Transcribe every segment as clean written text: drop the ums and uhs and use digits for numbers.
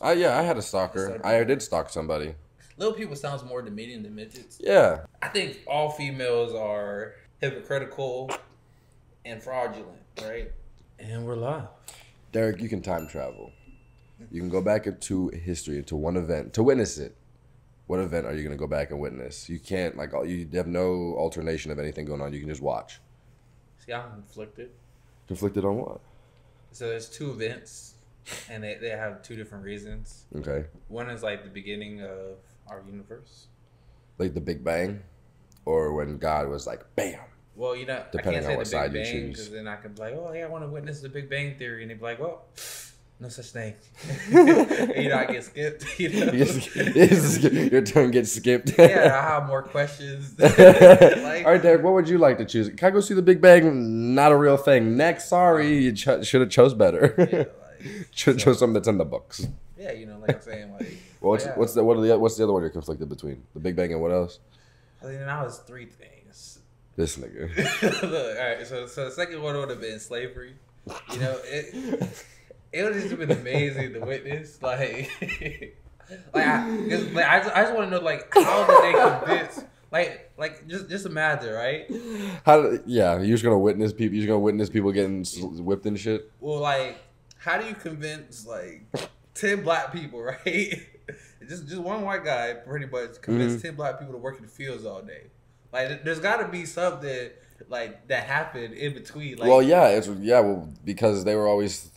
Yeah, I had a stalker. I did stalk somebody. Little people sounds more demeaning than midgets. Yeah. I think all females are hypocritical and fraudulent, right? And we're live. Derrick, you can time travel. You can go back into history, into one event, to witness it. What event are you going to go back and witness? You can't, you have no alternation of anything going on. You can just watch. See, I'm conflicted. Conflicted on what? So there's two events, and they have two different reasons. Okay. One is like the beginning of our universe. Like the Big Bang? Or when God was like, bam. Well, Depending I on can't what say the side Big you Bang choose. because then I could be like, oh, yeah, I want to witness the Big Bang Theory. And they'd be like, well, no such thing. I get skipped. Your turn gets skipped. Yeah, I have more questions. All right, Derrick, what would you like to choose? Can I go see the Big Bang? Not a real thing. Next, sorry, you should have chose better. Yeah, should have chose something that's in the books. Yeah, like I'm saying, Well, what's the other one you're conflicted between? The Big Bang and what else? I think that was three things. This nigga. Look, all right, so the second one would have been slavery. It would have just been amazing to witness. I just want to know, how did they convince? Just imagine, right? You're just gonna witness people. You're just gonna witness people getting whipped and shit. Well, how do you convince 10 black people, right? just one white guy pretty much convinced 10 black people to work in the fields all day. There's got to be something that happened in between. Because they were always.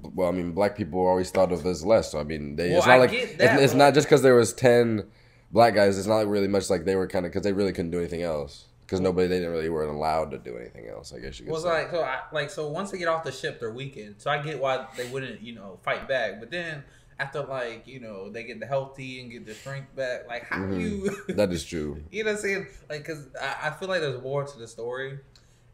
Well, I mean, black people were always thought of as less. So I mean, it's not just because there was 10 black guys. It's not really much like they were kind of because they really couldn't do anything else because they didn't really weren't allowed to do anything else. I guess you could say. So once they get off the ship, they're weakened. So I get why they wouldn't fight back. But then after they get the healthy and get the strength back, how do you? That is true. You know what I'm saying? Because I feel like there's more to the story.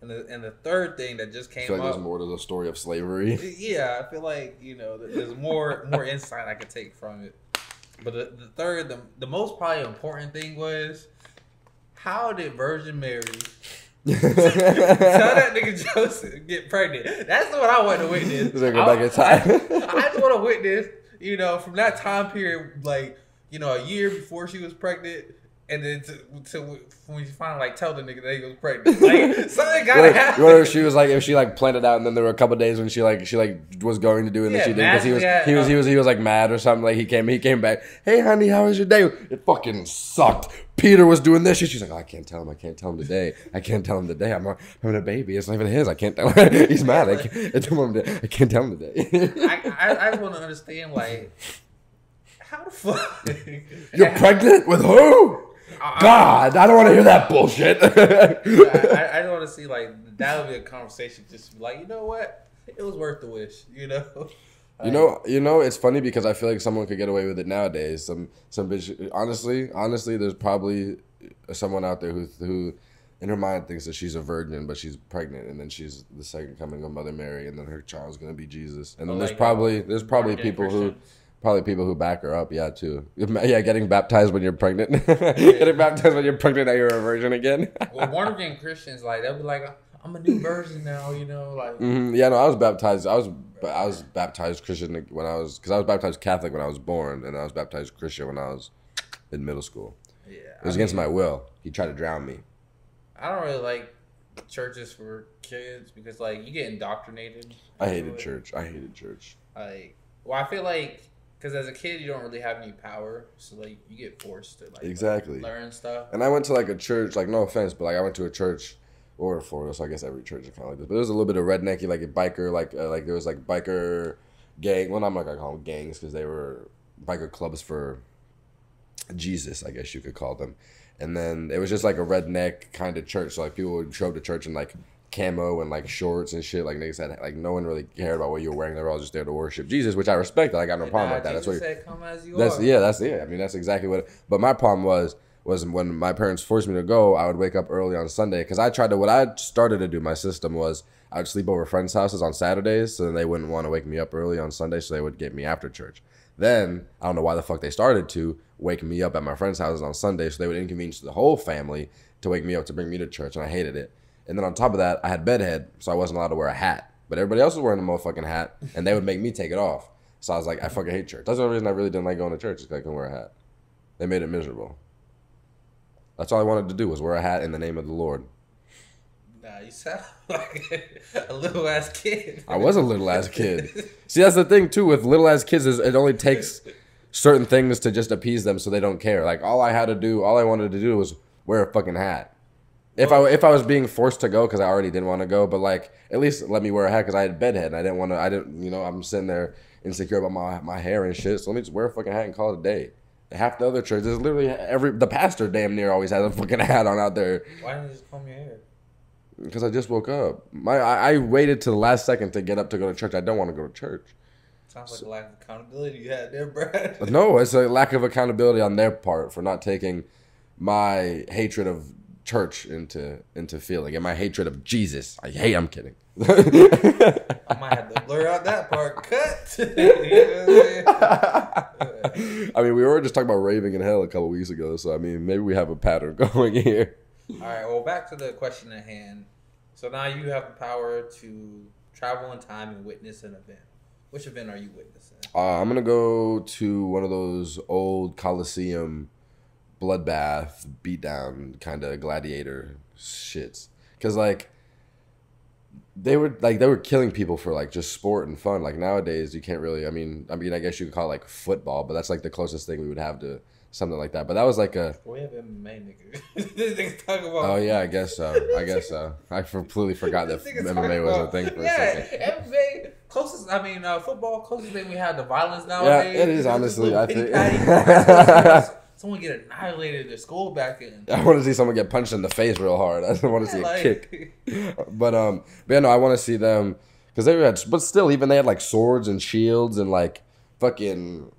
And the third thing that just came up. There's more to the story of slavery. Yeah, I feel like, there's more insight I could take from it. But the third, the most probably important thing was, how did Virgin Mary tell that nigga Joseph get pregnant? That's what I want to witness. Go back in time. I just want to witness, from that time period, a year before she was pregnant. And then to when you finally tell the nigga that he was pregnant, something gotta happen. Whether she was if she planned it out, and then there were a couple of days when she was going to do it, and then she did because he was mad or something. He came back. Hey honey, how was your day? It fucking sucked. Peter was doing this. She's like, oh, I can't tell him today. I can't tell him today. I'm having a baby. It's not even his. I can't tell him. He's mad. I can't tell him today. I just want to understand how the fuck you're pregnant with who? God, I don't want to hear that bullshit. I just want to see that would be a conversation. Just be you know what? It was worth the wish. It's funny because I feel like someone could get away with it nowadays. Some bitch. Honestly, there's probably someone out there who in her mind thinks that she's a virgin, but she's pregnant, and then she's the second coming of Mother Mary, and then her child's gonna be Jesus. And then there's probably people who. Probably people who back her up, too. Yeah, getting baptized when you're pregnant. Getting baptized when you're pregnant and you're a virgin again. Well, born again Christians, they'll be like, I'm a new virgin now, Yeah, no, I was baptized. I was baptized Christian because I was baptized Catholic when I was born, and I was baptized Christian when I was in middle school. Yeah. It was against my will. He tried to drown me. I don't really like churches for kids because, you get indoctrinated. I hated church. I feel like... Because as a kid, you don't really have any power, so you get forced to exactly learn stuff. And I went to a church, no offense, but I went to a church or Florida, so I guess every church is kind of like this. But there was a little bit of rednecky, a biker, there was biker gang. Well, I'm not gonna call them gangs because they were biker clubs for Jesus, I guess you could call them. And then it was just a redneck kind of church, so people would show up to church and camo and shorts and shit. Niggas said no one really cared about what you were wearing. They were all just there to worship Jesus, which I respect. I got no problem with that. Jesus said, "Come as you are." Yeah, that's it. I mean, that's exactly what. But my problem was when my parents forced me to go. I would wake up early on Sunday because what I started to do. My system was I would sleep over friends' houses on Saturdays, so then they wouldn't want to wake me up early on Sunday, so they would get me after church. Then I don't know why the fuck they started to wake me up at my friends' houses on Sunday, so they would inconvenience the whole family to wake me up to bring me to church, and I hated it. And then on top of that, I had bedhead, so I wasn't allowed to wear a hat. But everybody else was wearing a motherfucking hat, and they would make me take it off. So I was like, I fucking hate church. That's the only reason I really didn't like going to church, is because I couldn't wear a hat. They made it miserable. That's all I wanted to do, was wear a hat in the name of the Lord. Nah, you sound like a little ass kid. I was a little ass kid. See, that's the thing too with little ass kids, is it only takes certain things to just appease them so they don't care. Like all I wanted to do was wear a fucking hat. If I was being forced to go because I already didn't want to go, but like at least let me wear a hat because I had bedhead and I didn't I'm sitting there insecure about my hair and shit. So let me just wear a fucking hat and call it a day. Half the other churches, literally the pastor damn near always has a fucking hat on out there. Why didn't you just comb your hair? Because I just woke up. I waited to the last second to get up to go to church. I don't want to go to church. Sounds like a lack of accountability you had there, Brad. No, it's a lack of accountability on their part for not taking my hatred of church into feeling, and my hatred of Jesus. I'm kidding. I might have to blur out that part. Cut. I mean, we were just talking about raving in hell a couple weeks ago, so I mean, maybe we have a pattern going here. All right, well, back to the question at hand. So now you have the power to travel in time and witness an event. Which event are you witnessing? I'm going to go to one of those old Coliseum bloodbath, beatdown kind of gladiator shits. Because, like, they were killing people for, like, just sport and fun. Like, nowadays, you can't really, I mean, I guess you could call it, like, football, but that's, like, the closest thing we would have to something like that. But that was like a... We have MMA, nigga. This nigga's talking about... Oh, yeah, I guess so. I completely forgot that MMA was a thing for a second. Yeah, MMA, football, closest thing we have to violence nowadays. Yeah, it is, honestly. I think... Someone get annihilated in their school back in. I want to see someone get punched in the face real hard. I don't want to see a kick. But yeah, no, I want to see them... Because they had... But still, even they had, like, swords and shields and, like, fucking...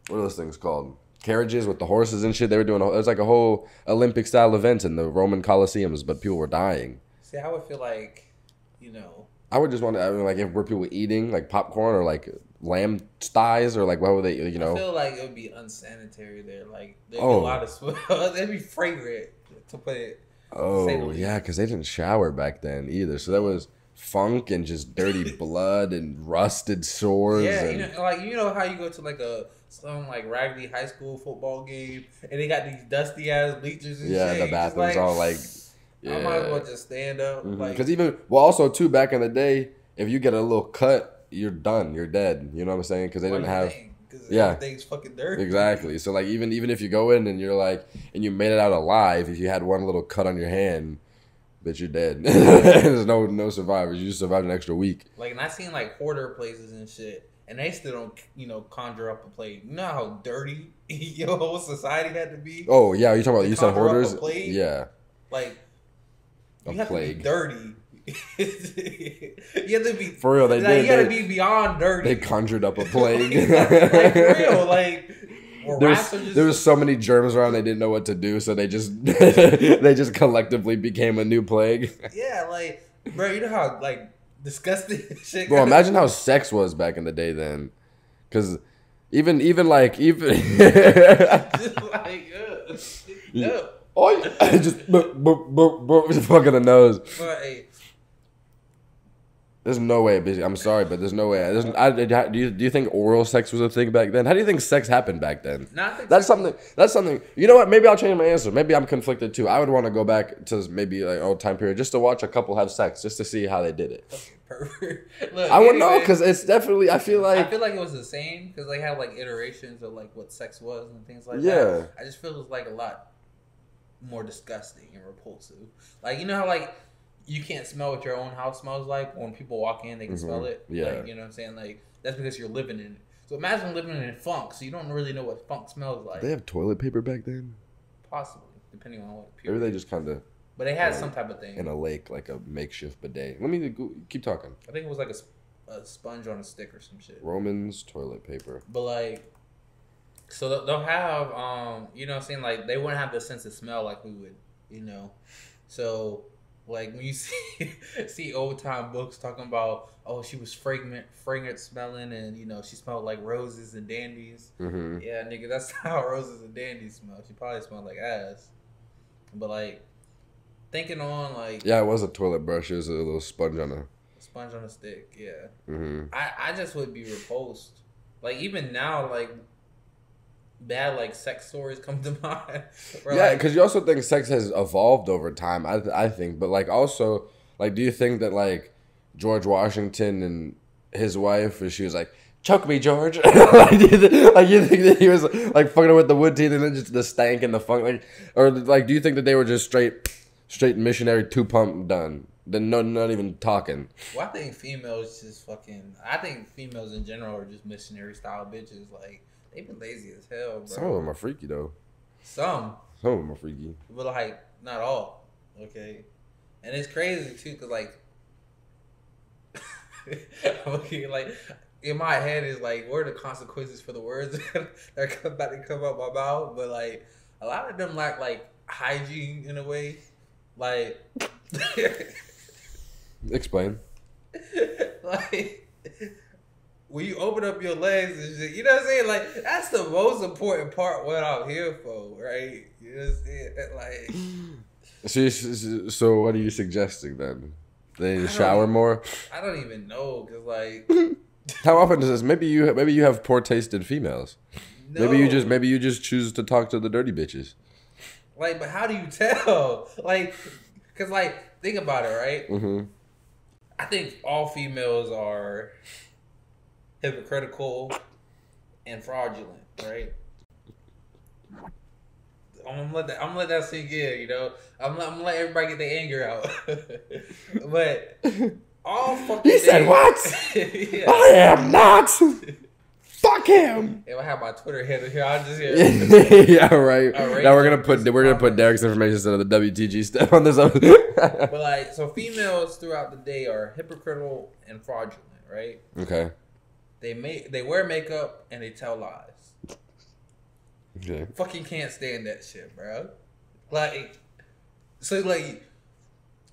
What are those things called? Carriages with the horses and shit. They were doing, it was like a whole Olympic style event in the Roman Colosseums, but people were dying. See, I would feel like, I would just want to, like, if were people eating like popcorn or like lamb thighs or like what would they, I feel like it would be unsanitary there. Like there'd be a lot of smell. They'd be fragrant to put it. Oh yeah, because they didn't shower back then either, so that was funk and just dirty blood and rusted swords. Yeah, and... how you go to like some like raggedy high school football game and they got these dusty ass bleachers and shit. Yeah, the bathrooms all like. Yeah. I might as well just stand up. Because also too back in the day, if you get a little cut, you're done. You're dead. You know what I'm saying? Because they didn't have. Everything's fucking dirty. Exactly. So like even if you go in and you're like and you made it out alive, if you had one little cut on your hand, bitch, you're dead. There's no survivors. You just survived an extra week. Like, and I seen like hoarder places and shit, and they still don't, conjure up a plague. You know how dirty your whole society had to be. Oh yeah, you talking about you said hoarders? Yeah. Like, you have plague. To be dirty. You have to be for real. They did. You gotta be beyond dirty. They conjured up a plague. Like for real, like. There was so many germs around they didn't know what to do, so they just they just collectively became a new plague. Yeah, like, bro, you know how like disgusting shit. Bro, imagine how sex was back in the day then, because even just like no. Oh, just fucking the nose. But, hey, there's no way, bitch. I'm sorry, but there's no way. Do you think oral sex was a thing back then? How do you think sex happened back then? That's something. You know what? Maybe I'll change my answer. Maybe I'm conflicted too. I would want to go back to maybe like old time period just to watch a couple have sex, just to see how they did it. Look, I wouldn't know because it's definitely. I feel like it was the same because they have like iterations of like what sex was and things like that. Yeah. I just feel it was like a lot more disgusting and repulsive. Like, you know how like you can't smell what your own house smells like, but when people walk in they can smell it. Yeah. Like, you know what I'm saying? Like, that's because you're living in it. So imagine living in funk, so you don't really know what funk smells like. They have toilet paper back then? Possibly, depending on what period. Maybe they just kind of. But they had some type of thing in a lake, like a makeshift bidet. Let me keep talking. I think it was like a sponge on a stick or some shit. Romans toilet paper. But like, so they'll have you know what I'm saying, like they wouldn't have the sense of smell like we would, So like when you see old time books talking about, oh, she was fragrant smelling, and she smelled like roses and dandies. Mm-hmm. Yeah, nigga, that's how roses and dandies smell. She probably smelled like ass. But like thinking on like, yeah, it was a toilet brush. It was a little sponge on a stick. Yeah. Mm-hmm. I just would be repulsed Like even now, like bad like sex stories come to mind. Yeah, because you also think sex has evolved over time. I think, but like also like, do you think that like George Washington and his wife, she was like, "Choke me, George." Like, you think that he was like fucking with the wood teeth and then just the stank and the funk, like, or like, do you think that they were just straight missionary 2-pump done? Then not even talking. Well, I think females just fucking. I think females in general are just missionary style bitches. Like they been lazy as hell, bro. Some of them are freaky though. Some of them are freaky, but like not all. Okay, and it's crazy too, cause like, okay, like in my head is like, what are the consequences for the words that are about to come out my mouth? But like, a lot of them lack like hygiene in a way, like. Explain. Like when you open up your legs and shit, you know what I'm saying? Like that's the most important part. What I'm here for, right? You know what I'm saying? Like, So what are you suggesting then? They need to shower more. I don't even know, cause like, how often does this? Maybe you have poor taste in females. No. Maybe you just choose to talk to the dirty bitches. Like, but how do you tell? Like, cause like think about it, right? Mm-hmm. I think all females are hypocritical and fraudulent, right? I'm gonna let that sink in, you know. I'm gonna let everybody get their anger out. But all fucking. He said what? Yeah. I am not. Fuck him. If I have my Twitter handle here, I'll just hear. Yeah, right. Now we're gonna put Derrick's information instead of the WTG stuff on this. But like, so females throughout the day are hypocritical and fraudulent, right? Okay. They wear makeup and they tell lies. Okay. Fucking can't stand that shit, bro. Like, so like,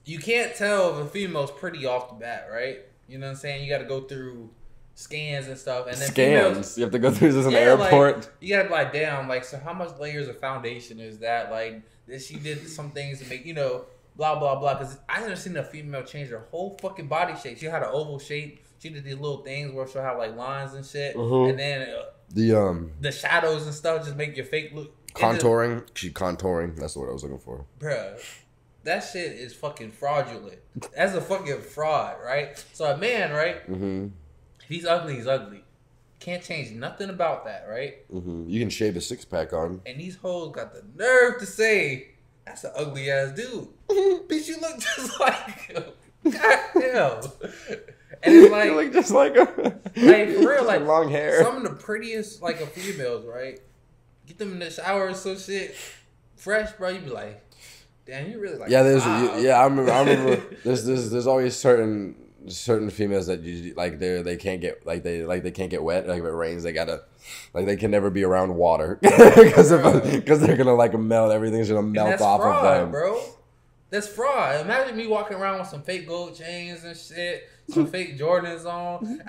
you can't tell if a female's pretty off the bat, right? You know what I'm saying? You got to go through scans and stuff, and then females, you have to go through this in the airport. Like, you gotta be like, damn, like, so how much layers of foundation is that? Like, she did some things to make, you know, blah blah blah. Because I never seen a female change her whole fucking body shape. She had an oval shape. She did these little things where she'll have like lines and shit, and then the shadows and stuff just make your fake look contouring. She contouring. That's what I was looking for, bruh. That shit is fucking fraudulent. That's a fucking fraud, right? So a man, right? Mm-hmm. If he's ugly, he's ugly. Can't change nothing about that, right? Mm-hmm. You can shave a 6-pack on. And these hoes got the nerve to say, that's an ugly ass dude. Bitch, you look just like him. God damn. And it's like, you look just like him. Like, for real, like, long hair. Some of the prettiest, like, of females, right? Get them in the shower or some shit. Fresh, bro, you be like, damn, you really like I remember there's always certain females that you like they can't get they can't get wet. Like if it rains, they gotta they can never be around water because they're gonna like melt. Everything's gonna melt off fraud, of them, bro. That's fraud. Imagine me walking around with some fake gold chains and shit, some fake Jordans on.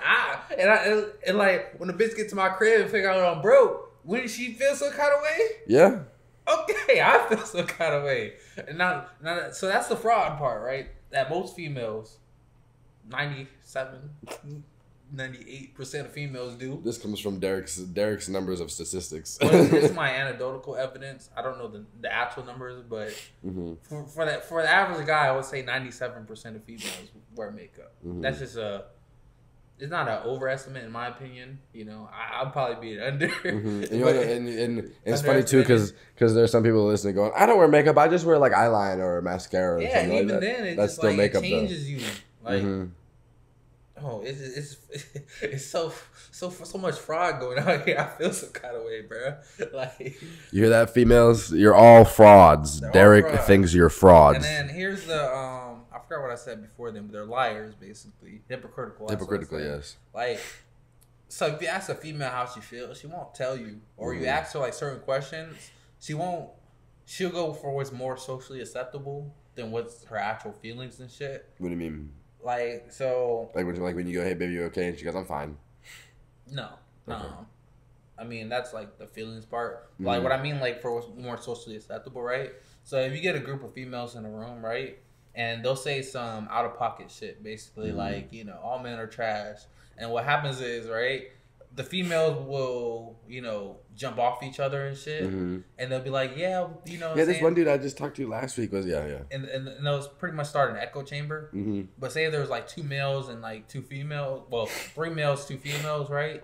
And like when the bitch get to my crib and figure out I'm broke, wouldn't she feel some kind of way? Yeah. Okay, I feel some kind of way. And now, so that's the fraud part, right? That most females, 98% of females do. This comes from Derrick's numbers of statistics. This is my anecdotal evidence. I don't know the actual numbers, but for the average guy, I would say 97% of females wear makeup. Mm-hmm. That's just it's not an overestimate in my opinion. You know, I'll probably be under. Mm-hmm. And it's funny too because there's some people listening going, I don't wear makeup. I just wear like eyeliner or mascara. Yeah, and even then, it's just like makeup, it changes though. You. Like, oh, it's so much fraud going on here. I feel some kind of way, bro. Like, you hear that, females? You're all frauds. Derrick thinks you're frauds. And then here's the I forgot what I said before them, but they're liars, basically. Hypocritical, yes. Like, so if you ask a female how she feels, she won't tell you. Or you ask her like certain questions, she'll go for what's more socially acceptable than what's her actual feelings and shit. What do you mean? Like, so... Like when you go, hey, baby, you okay? And she goes, I'm fine. No. Okay. I mean, that's like the feelings part. Like, what I mean, like, for what's more socially acceptable, right? So if you get a group of females in a room, right? And they'll say some out-of-pocket shit, basically, like, you know, all men are trash. And what happens is, right, the females will, jump off each other and shit, and they'll be like, yeah, this one dude I just talked to last week was and they'll pretty much start an echo chamber. But say there was like 2 males and like 2 females, well, 3 males, 2 females, right?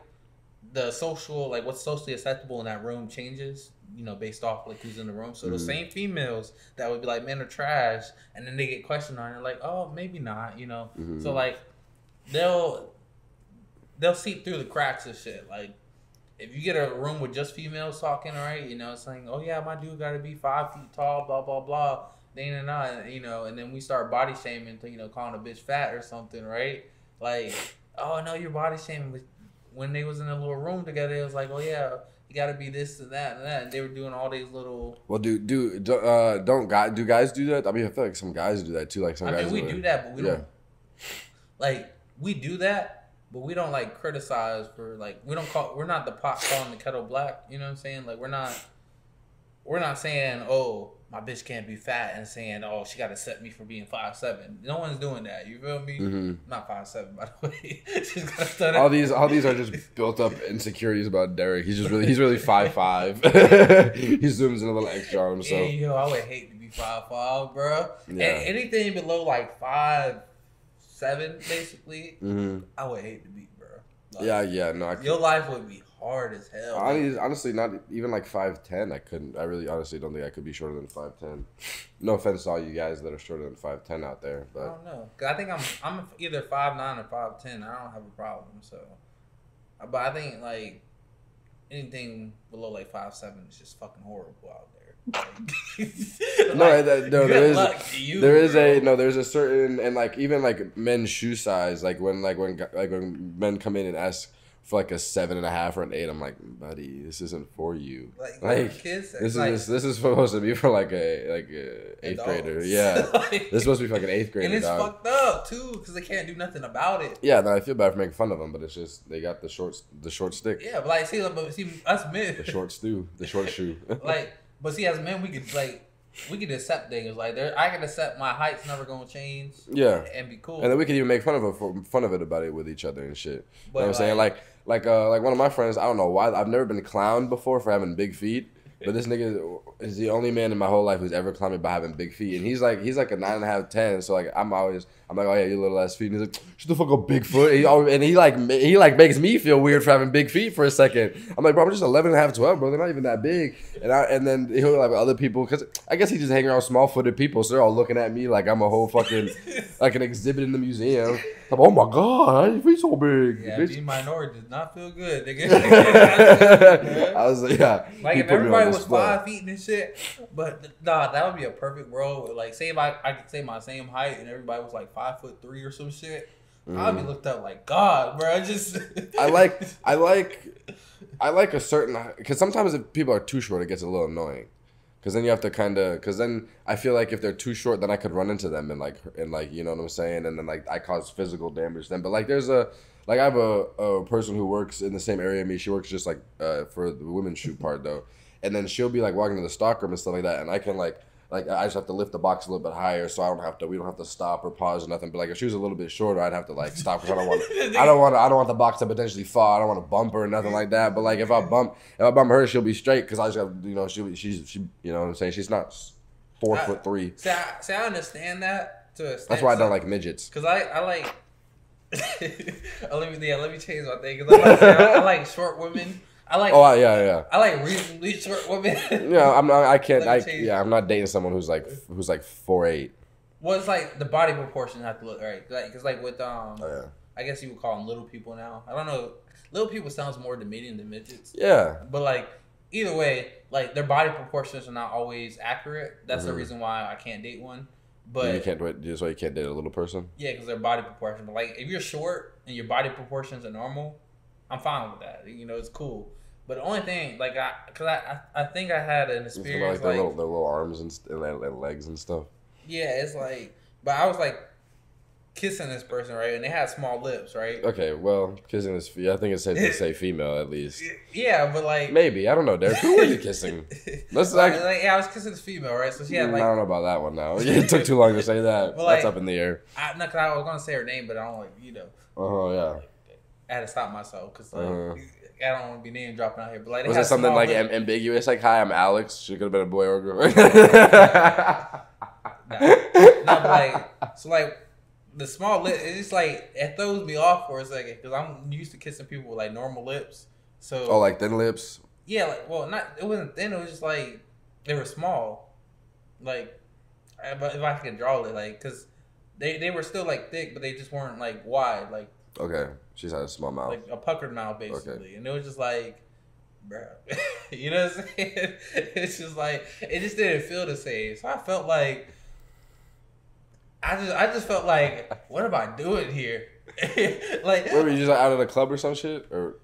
The social, like what's socially acceptable in that room changes, based off like who's in the room. So the same females that would be like, men are trash, and then they get questioned on it, like, oh, maybe not, So like they'll seep through the cracks of shit. Like if you get a room with just females talking, right, saying, oh yeah, my dude got to be 5 feet tall, blah blah blah, and then we start body shaming to calling a bitch fat or something, right? Like, oh no, you're body shaming. When they was in a little room together, it was like, oh yeah, you got to be this and that and that. And they were doing all these little. Well, do guys do that? I mean, I feel like some guys do that too. Like some guys. We do that, but we don't. Like we do that, but we don't like criticize for like we're not the pot calling the kettle black. You know what I'm saying? Like we're not saying, oh, my bitch can't be fat, and saying, oh, she got to accept me for being 5'7". No one's doing that. You feel me? Not 5'7", by the way. She's got to stutter. All these are just built up insecurities about Derrick. He's really 5'5". He zooms in a little extra on himself. Yeah, I would hate to be 5'5", bro. Yeah. And anything below like 5'7", basically, I would hate to be, bro. Like, no. Your life would be hard as hell. Honestly, not even like 5'10". I couldn't. I really honestly don't think I could be shorter than 5'10". No offense to all you guys that are shorter than 5'10" out there, but I don't know. 'Cause I think I'm either 5'9" or 5'10". I don't have a problem. So, but I think like anything below like 5'7" is just fucking horrible out there. There's a certain, and like even like men's shoe size, like when men come in and ask for like a 7.5 or an 8, I'm like, buddy, this isn't for you. Like kids, this is supposed to be for like a 8th grader. Yeah, this is supposed to be fucking 8th grader. And it's fucked up too because they can't do nothing about it. Yeah, no, I feel bad for making fun of them, but it's just they got the short stick. Yeah, but like see us men, the short shoe. But see, as men, we could accept things like I can accept my height's never gonna change. Yeah, and be cool. And then we can even make fun of it about it with each other and shit. But you know what I'm saying? Like one of my friends, I don't know why, I've never been clowned before for having big feet. But this nigga is the only man in my whole life who's ever clowned me by having big feet. And he's like a 9.5, 10. So like I'm like, oh yeah, you little ass feet. And he's like, shut the fuck up, Bigfoot. And he makes me feel weird for having big feet for a second. I'm like, bro, I'm just 11.5, 12, bro. They're not even that big. And then he'll like other people, because I guess he just hanging around small-footed people, so they're all looking at me like I'm a whole fucking like an exhibit in the museum. I'm, oh my god, your feet so big. Yeah, bitch. being minority does not feel good, nigga. I was like, yeah. Like if everybody was 5 feet and shit, but nah, that would be a perfect world. Like say if I could say my same height and everybody was like 5'3" or some shit, I'd be looked up like God, bro. I like a certain, because sometimes if people are too short, it gets a little annoying. Because then you have to because then I feel like if they're too short, then I could run into them and you know what I'm saying, and then like I cause physical damage to them. But like I have a person who works in the same area as me. She works just like for the women's shoe part though, and then she'll be like walking to the stockroom and stuff like that, and I can like I just have to lift the box a little bit higher, so we don't have to stop or pause or nothing. But like if she was a little bit shorter, I'd have to like stop because I don't want the box to potentially fall. I don't want to bump her or nothing like that. But like if I bump her, she'll be straight because I just have she's you know what I'm saying, she's not 4'3". See, I understand that to a extent. That's why I don't like midgets. Because I like. let me change my thing. Because I like short women. I like. Oh yeah. I like reasonably short women. Yeah, I'm not dating someone who's like 4'8". Well, it's like the body proportion have to look right. Because like with I guess you would call them little people now. I don't know. Little people sounds more demeaning than midgets. Yeah. But like either way, like their body proportions are not always accurate. That's the reason why I can't date one. But you can't do it, so you can't date a little person. Yeah, because their body proportions. But like if you're short and your body proportions are normal, I'm fine with that. You know, it's cool. But the only thing, like, I think I had an experience like their little arms and legs and stuff. Yeah, it's like, but I was like kissing this person, right? And they had small lips, right? Okay, well, kissing this, I think it's safe to say female at least. Yeah, but like maybe I don't know, Derrick. Who were you kissing? I was kissing this female, right? So she had like I don't know about that one now. It took too long to say that. Well, that's up in the air. Because I was gonna say her name, but I don't like Oh yeah. I had to stop myself because like, I don't want to be name dropping out here. But like, was it something like ambiguous? Like, hi, I'm Alex. She could have been a boy or a girl. No, but like, so like the small lip, it's just like it throws me off for a second because I'm used to kissing people with like normal lips. So like thin lips. Yeah, like it wasn't thin. It was just like they were small. Like, if I could draw it, like, because they were still like thick, but they just weren't like wide, like. Okay, she's had a small mouth, like a puckered mouth, basically, okay. And it was just like, bro, you know what I'm saying? It's just like it just didn't feel the same. So I felt like I just felt like, what am I doing here? Like, were you just like, out of the club or some shit, or?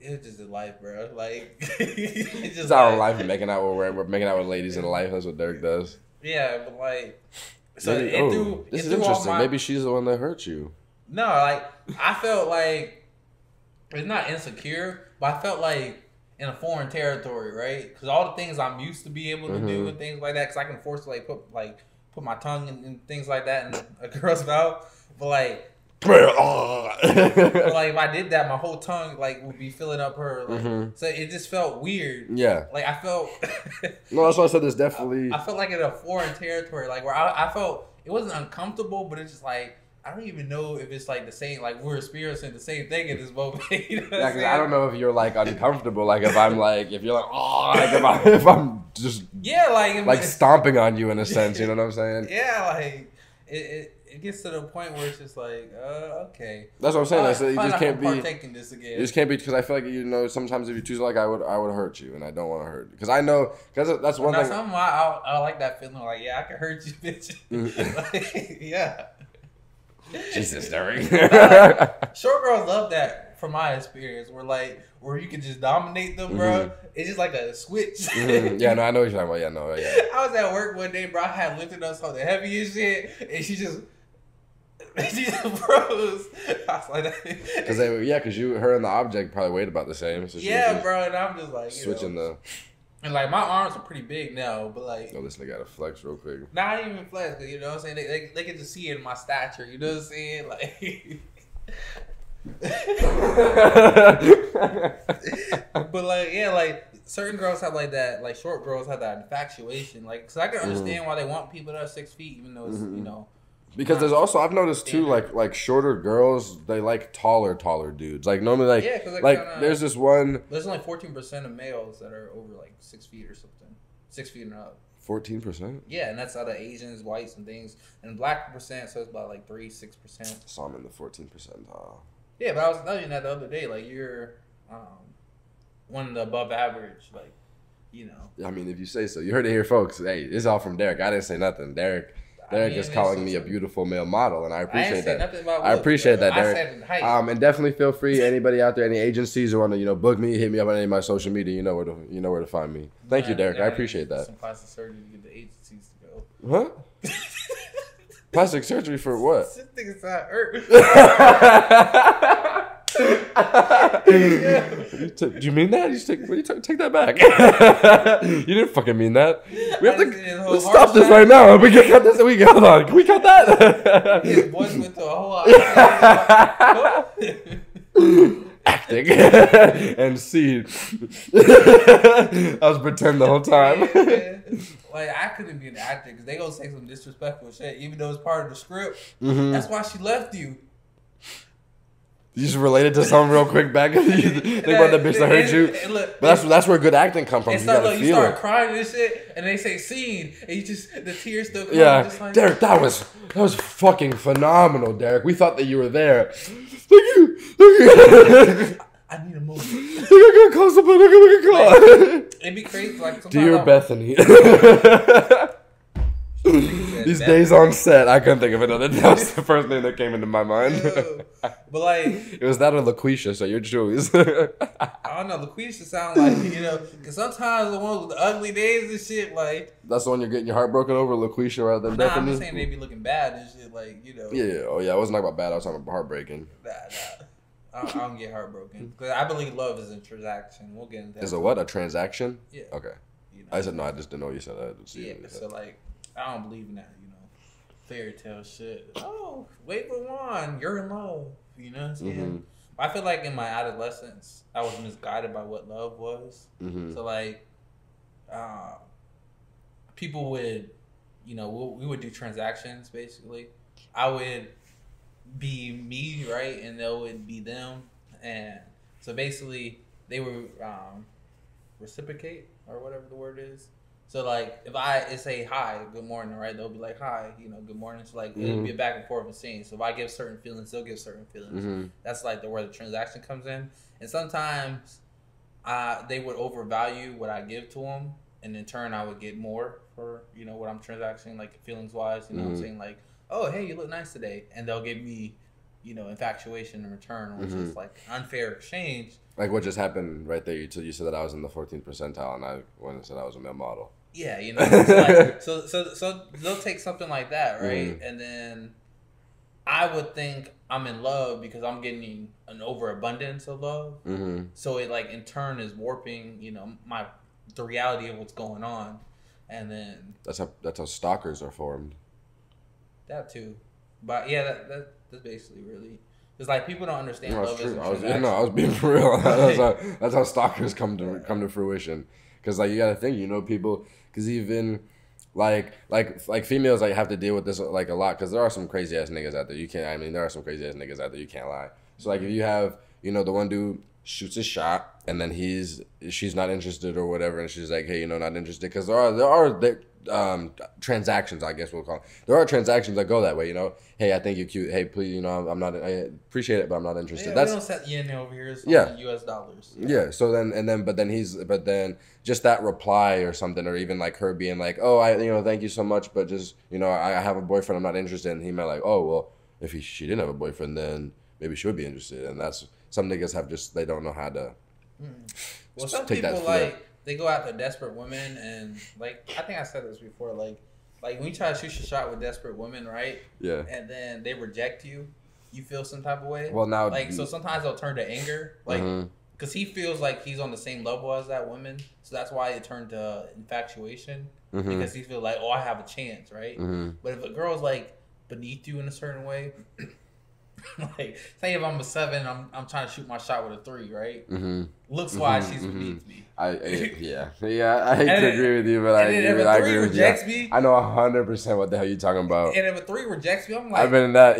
It was just a life, bro. Like, it's just out of life and making out with ladies in life. That's what Derrick does. Yeah, but like, so maybe, this is interesting. Maybe she's the one that hurt you. No, like I felt like it's not insecure, but I felt like in a foreign territory, right? Because all the things I'm used to be able to do and things like that, because I can force to put my tongue and things like that in a girl's mouth, but like. But like if I did that, my whole tongue like would be filling up her. Like, so it just felt weird. Yeah. Like I felt. No, that's why I said there's definitely. I felt like in a foreign territory, like where I felt it wasn't uncomfortable, but it's just like I don't even know if it's like the same. Like we're experiencing the same thing at this moment. You know yeah, because I don't know if you're like uncomfortable. Like if I'm like if you're like if I'm just like stomping on you in a sense. You know what I'm saying? Yeah, like it gets to the point where it's just like, okay. That's what I'm saying. So you just can't be partaking this again. You just can't be because I feel like sometimes if you choose like I would hurt you and I don't want to hurt because I know because that's one thing. Something I like that feeling like I can hurt you, bitch. Like, yeah. Jesus, Derrick. Short girls love that from my experience. Where you can just dominate them, bro. It's just like a switch. Yeah, no, I know what you're talking about. Yeah, no, yeah. I was at work one day, bro. I had lifted up something heavy and shit, and she just froze. I was like, because her and the object probably weighed about the same. So bro. And I'm just like switching the. And like my arms are pretty big now, but like. Oh, this nigga gotta flex real quick. Not even flex, cause you know what I'm saying. They can just see it in my stature. You know what I'm saying, like. But like like certain girls have like that, like short girls have that infatuation, like because I can understand why they want people that are 6 feet, even though it's because there's also I've noticed too like shorter girls they like taller dudes like normally there's this one there's only 14% of males that are over like 6 feet or something 6 feet and up. 14%? Yeah, and that's out of Asians, whites, and things, and black percent, so it's about like 3-6%. So I'm in the 14 percentile. Yeah, but I was telling you that the other day, like you're one of the above average, like, you know. I mean, if you say so. You heard it here, folks. Hey, it's all from Derrick. I didn't say nothing. Derrick is calling me a beautiful male model, and I appreciate that. I appreciate that, Derrick. I said height. And definitely feel free. Anybody out there, any agencies who want to, book me, hit me up on any of my social media. You know where to find me. Thank you, Derrick. I appreciate that. Some plastic surgery to get the agencies to go. Huh? Plastic surgery for what? This nigga's not hurt. Do you mean that? Take that back. You didn't fucking mean that. We have to let's stop this right now. We can cut this. Hold on. Can we cut that? His voice went to a whole acting and scene. I was pretending the whole time. Like I couldn't be an actor because they gonna say some disrespectful shit, even though it's part of the script. That's why she left you. You just related to something real quick back. You think about that bitch that hurt you. But that's where good acting comes from. You start crying and shit, and they say scene, and you just the tears still come. Yeah, just like, Derrick, that was fucking phenomenal, Derrick. We thought that you were there. Thank you. I need a movie. I gotta call somebody. I gotta call. It'd be crazy, like dear Bethany. These days on set, I couldn't think of another. That was the first thing that came into my mind. But like, it was that or LaQuisha, so your choice. I don't know. LaQuisha sound like because sometimes the ones with the ugly days and shit, like that's the one you're getting your heart broken over, LaQuisha, rather than Bethany. I'm just saying they be looking bad and shit, like Yeah. Oh yeah, I wasn't talking about bad. I was talking about heartbreaking. Nah. I don't get heartbroken because I believe love is a transaction. We'll get into that. Is a what? A transaction? Yeah. Okay. I said no. I just didn't know you said that. Yeah. So like, I don't believe in that. Fairy tale shit. Oh, wait for one. You're in love. You know what I'm saying? I feel like in my adolescence, I was misguided by what love was. Mm-hmm. So like, people would, we would do transactions basically. I would be me, right, and they would be them, and so basically they would reciprocate or whatever the word is. So like if I say hi, good morning, right, they'll be like hi, good morning. So like it'll be a back and forth of scene. So if I give certain feelings, they'll give certain feelings. Mm-hmm. That's like where the transaction comes in. And sometimes they would overvalue what I give to them, and in turn I would get more for what I'm transacting, like feelings wise. What I'm saying, like, oh hey, you look nice today, and they'll give me infatuation in return, which is like unfair exchange. Like what just happened right there? You said that I was in the 14th percentile, and I went and said I was a male model. Yeah, so they'll take something like that, right? And then I would think I'm in love because I'm getting an overabundance of love. So it like in turn is warping, the reality of what's going on, and then that's how stalkers are formed. That too, but yeah, that's basically really. It's like people don't understand love as a transaction. I was being for real. That's how stalkers come to fruition. Because like you gotta think, people. Because even like females like have to deal with this like a lot. Because there are some crazy ass niggas out there. There are some crazy ass niggas out there. You can't lie. So like if you have the one dude shoots a shot and then she's not interested or whatever, and she's like, hey, not interested. Because there are transactions, I guess we'll call it. There are transactions that go that way, Hey, I think you're cute. Hey, please, I'm not. I appreciate it, but I'm not interested. Yeah, we don't set yen over here. It's US dollars. Yeah. So then just that reply or something, or even like her being like, oh, thank you so much, but just I have a boyfriend, I'm not interested. And he might like, oh, well, if she didn't have a boyfriend, then maybe she would be interested. And that's some niggas have they don't know how to. Well, some people like. They go after desperate women, and like I think I said this before, like when you try to shoot your shot with desperate women, right? Yeah. And then they reject you, you feel some type of way. Well, now so sometimes they'll turn to anger, like because he feels like he's on the same level as that woman, so that's why it turned to infatuation because he feels like, oh, I have a chance, right? But if a girl's like beneath you in a certain way. Like, say if I'm a 7, I'm trying to shoot my shot with a 3, right? Looks wise, she's beneath me. I hate to agree with you, but I agree with you. Me, I know 100% what the hell you're talking about. And if a 3 rejects me, I'm like, I've been in that.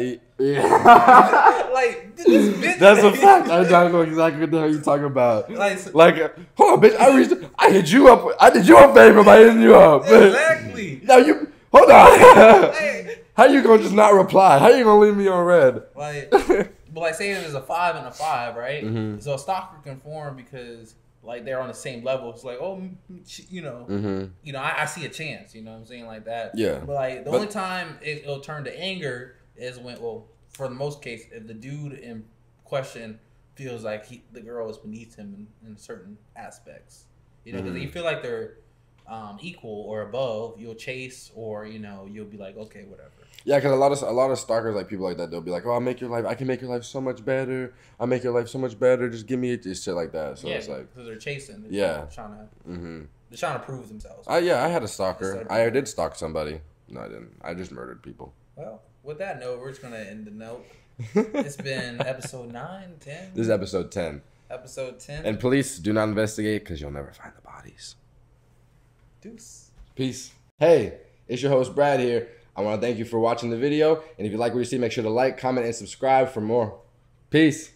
Like this bitch. That's a fact. I don't know exactly what the hell you're talking about. Like, hold on, bitch. I hit you up. I did you a favor by hitting you up. Exactly. Now you hold on. How you gonna just not reply? How you gonna leave me on red? But say there's a 5 and a 5, right? So a stalker can form because like they're on the same level. It's like, oh, I see a chance. You know what I'm saying, like that. Yeah. But like the only time it'll turn to anger is when, well, for the most case, if the dude in question feels like the girl is beneath him in certain aspects. Because you feel like they're equal or above, you'll chase, or you'll be like, okay, whatever. Yeah, because a lot of stalkers, like people like that, they'll be like, oh, I can make your life so much better. I'll make your life so much better. Just give me this shit like that. So it's like, because they're chasing. They're trying to prove themselves. I had a stalker. I did stalk somebody. No, I didn't. I just murdered people. Well, with that note, we're just gonna end the note. It's been episode 9, 10. This is episode 10. Episode 10. And police, do not investigate because you'll never find the bodies. Deuce. Peace. Hey, it's your host Brad here. I want to thank you for watching the video. And if you like what you see, make sure to like, comment, and subscribe for more. Peace.